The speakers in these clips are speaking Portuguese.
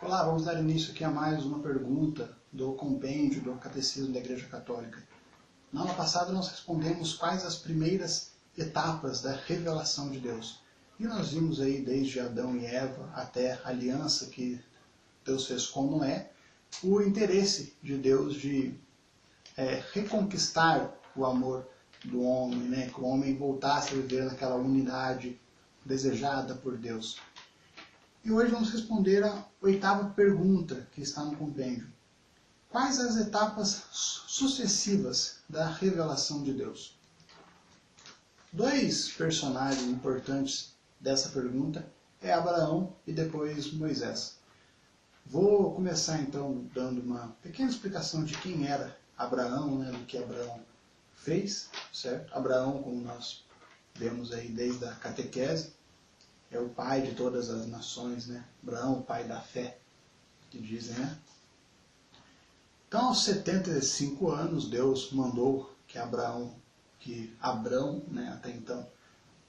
Olá, vamos dar início aqui a mais uma pergunta do compêndio do Catecismo da Igreja Católica. Na aula passada nós respondemos quais as primeiras etapas da revelação de Deus. E nós vimos aí desde Adão e Eva até a aliança que Deus fez com Noé, o interesse de Deus de reconquistar o amor do homem, né? Que o homem voltasse a viver naquela unidade desejada por Deus. E hoje vamos responder a oitava pergunta que está no compêndio. Quais as etapas sucessivas da revelação de Deus? Dois personagens importantes dessa pergunta é Abraão e depois Moisés. Vou começar então dando uma pequena explicação de quem era Abraão, né, do que Abraão fez, certo? Abraão, como nós vemos aí desde a catequese, é o pai de todas as nações, né? Abraão, o pai da fé, que dizem, né? Então, aos 75 anos, Deus mandou que Abrão, né, até então,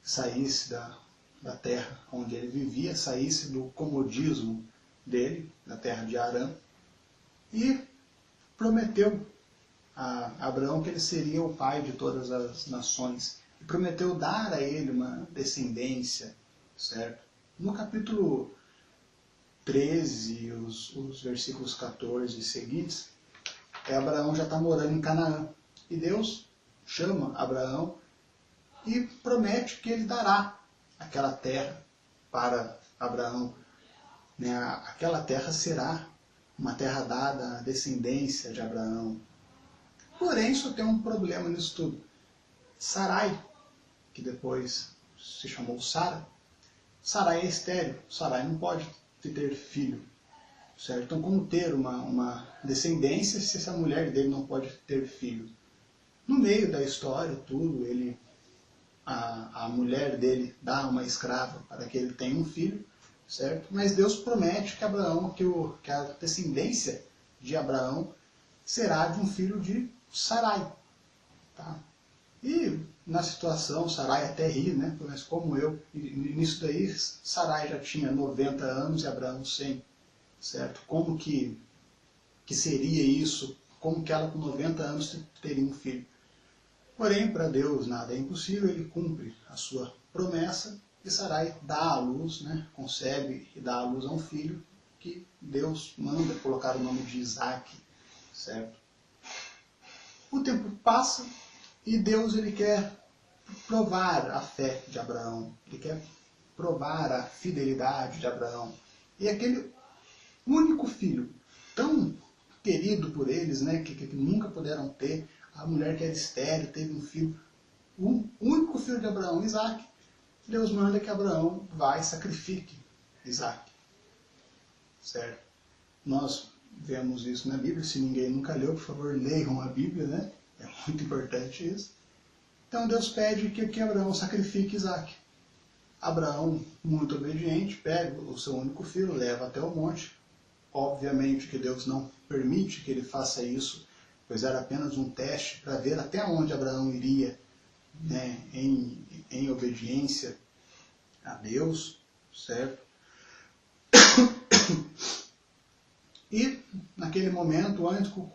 saísse da terra onde ele vivia, saísse do comodismo dele, da terra de Harã, e prometeu a Abraão que ele seria o pai de todas as nações, e prometeu dar a ele uma descendência, certo? No capítulo 13, os versículos 14 e seguintes, Abraão já está morando em Canaã. E Deus chama Abraão e promete que ele dará aquela terra para Abraão. Né? Aquela terra será uma terra dada à descendência de Abraão. Porém, só tem um problema nisso tudo. Sarai, que depois se chamou Sara, Sarai é estéril, Sarai não pode ter filho, certo? Então, como ter uma descendência se essa mulher dele não pode ter filho? No meio da história, tudo, a mulher dele dá uma escrava para que ele tenha um filho, certo? Mas Deus promete que que a descendência de Abraão será de um filho de Sarai, tá? E na situação, Sarai até ri, né? Mas como nisso daí, Sarai já tinha 90 anos e Abraão 100, certo? Como que seria isso? Como que ela com 90 anos teria um filho? Porém, para Deus nada é impossível, ele cumpre a sua promessa e Sarai dá à luz, né? Concebe e dá à luz a um filho que Deus manda colocar o nome de Isaac, certo? O tempo passa e Deus ele quer provar a fé de Abraão, ele quer provar a fidelidade de Abraão. E aquele único filho, tão querido por eles, né, que nunca puderam ter, a mulher que era estéril teve um filho, o único filho de Abraão, Isaac, Deus manda que Abraão vá e sacrifique Isaac. Certo? Nós vemos isso na Bíblia, se ninguém nunca leu, por favor, leiam a Bíblia, né? É muito importante isso. Então Deus pede que Abraão sacrifique Isaac. Abraão, muito obediente, pega o seu único filho, leva até o monte. Obviamente que Deus não permite que ele faça isso, pois era apenas um teste para ver até onde Abraão iria, né, em obediência a Deus, certo? E naquele momento,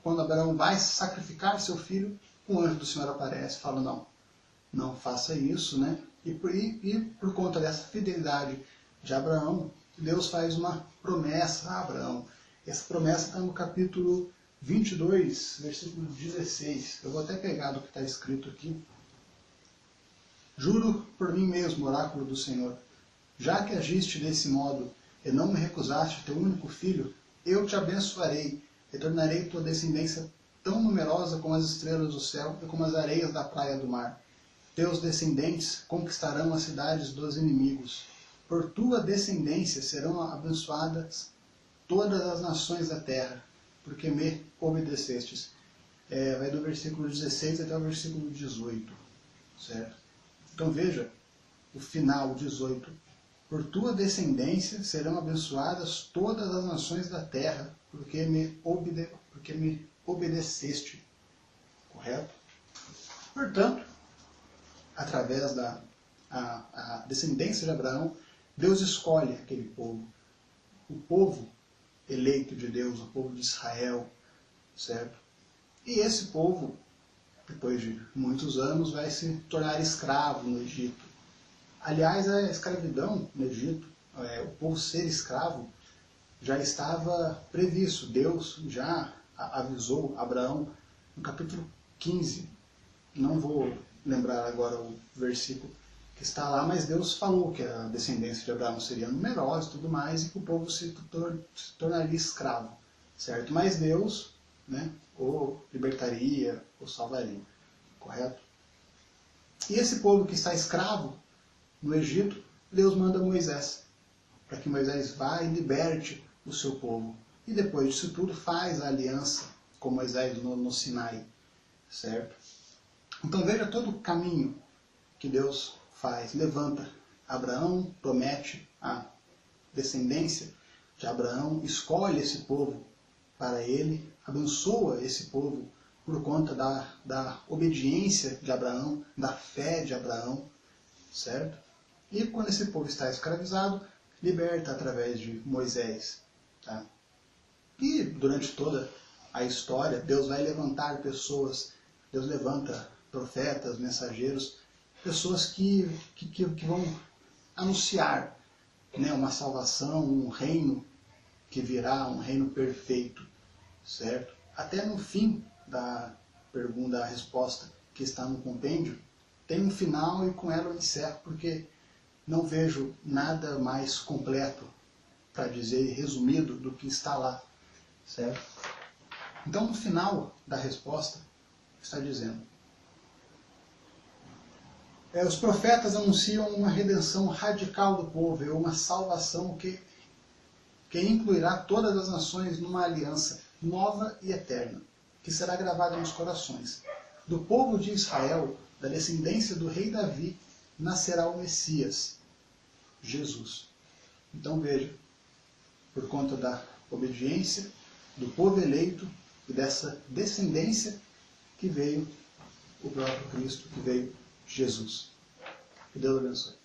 quando Abraão vai sacrificar seu filho, o anjo do Senhor aparece e fala, não faça isso, né? E por conta dessa fidelidade de Abraão, Deus faz uma promessa a Abraão. Essa promessa está no capítulo 22, versículo 16. Eu vou até pegar do que está escrito aqui. Juro por mim mesmo, oráculo do Senhor, já que agiste desse modo e não me recusaste teu único filho, eu te abençoarei e tornarei tua descendência tão numerosa como as estrelas do céu e como as areias da praia do mar. Teus descendentes conquistarão as cidades dos inimigos. Por tua descendência serão abençoadas todas as nações da terra, porque me obedecestes. Vai do versículo 16 até o versículo 18. Certo? Então veja o final, 18. Por tua descendência serão abençoadas todas as nações da terra, porque me obedeceste. Correto? Portanto, através da descendência de Abraão, Deus escolhe aquele povo. O povo eleito de Deus, o povo de Israel, certo? E esse povo, depois de muitos anos, vai se tornar escravo no Egito. Aliás, a escravidão no Egito, o povo ser escravo, já estava previsto. Deus já avisou Abraão no capítulo 15. Não vou lembrar agora o versículo que está lá, mas Deus falou que a descendência de Abraão seria numerosa e tudo mais, e que o povo se tornaria escravo, certo? Mas Deus, né, o libertaria, o salvaria, correto? E esse povo que está escravo no Egito, Deus manda Moisés, para que Moisés vá e liberte o seu povo. E depois disso tudo faz a aliança com Moisés no Sinai, certo? Então veja todo o caminho que Deus faz. Levanta Abraão, promete a descendência de Abraão, escolhe esse povo para ele, abençoa esse povo por conta da obediência de Abraão, da fé de Abraão, certo? E quando esse povo está escravizado, liberta através de Moisés. Tá? E durante toda a história, Deus vai levantar pessoas, Deus levanta profetas, mensageiros, pessoas que vão anunciar, né, uma salvação, um reino que virá, um reino perfeito, certo? Até no fim da pergunta, da resposta que está no compêndio, tem um final e com ela eu encerro, porque não vejo nada mais completo para dizer, resumido, do que está lá, certo? Então, no final da resposta, está dizendo: os profetas anunciam uma redenção radical do povo, uma salvação que incluirá todas as nações numa aliança nova e eterna, que será gravada nos corações. Do povo de Israel, da descendência do rei Davi, nascerá o Messias, Jesus. Então veja, por conta da obediência do povo eleito e dessa descendência que veio o próprio Cristo, que veio Jesus. Que Deus abençoe.